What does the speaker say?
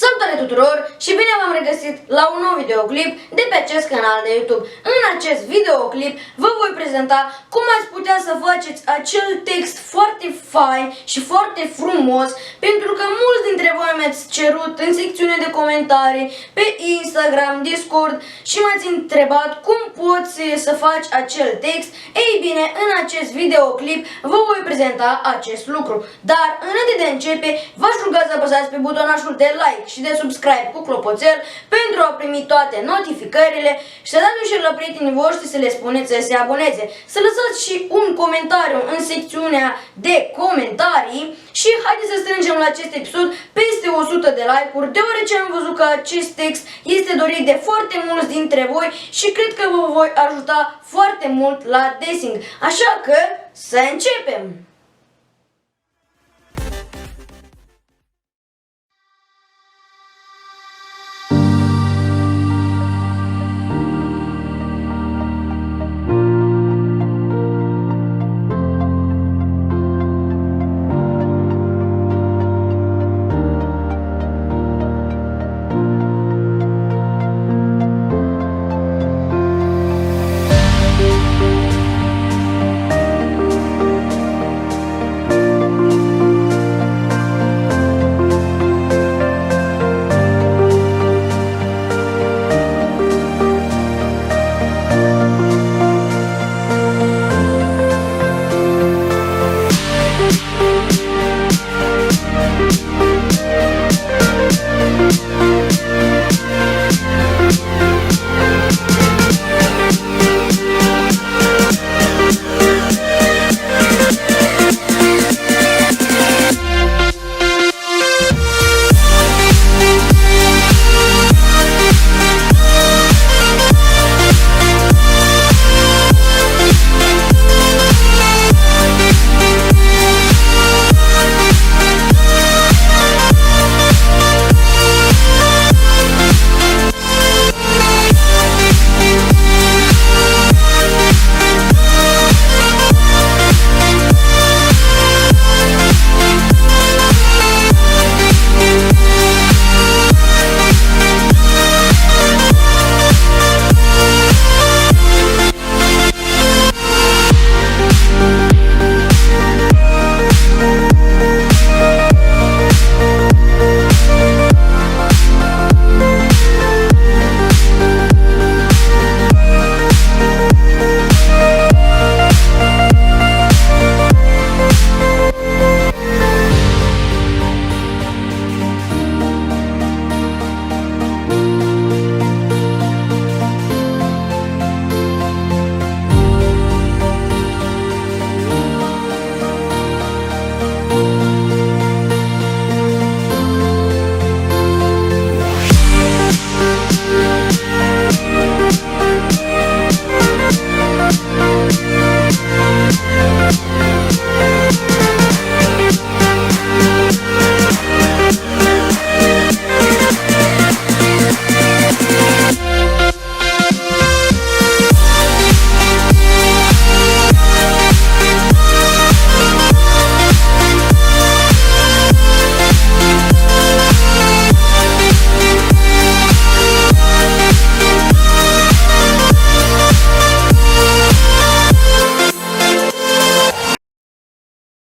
Salutare tuturor și bine v-am regăsit la un nou videoclip de pe acest canal de YouTube. În acest videoclip vă voi prezenta cum ați putea să faceți acel text foarte fain și foarte frumos, pentru că mulți dintre voi mi-ați cerut în secțiunea de comentarii, pe Instagram, Discord și m-ați întrebat cum poți să faci acel text. Ei bine, în acest videoclip vă voi prezenta acest lucru. Dar înainte de a începe, v-aș ruga să apăsați pe butonașul de like și de subscribe cu clopoțel pentru a primi toate notificările și să dați un share la prietenii voștri, să le spuneți să se aboneze. Să lăsați și un comentariu în secțiunea de comentarii și haideți să strângem la acest episod peste 100 de like-uri, deoarece am văzut că acest text este dorit de foarte mulți dintre voi și cred că vă voi ajuta foarte mult la desing. Așa că să începem!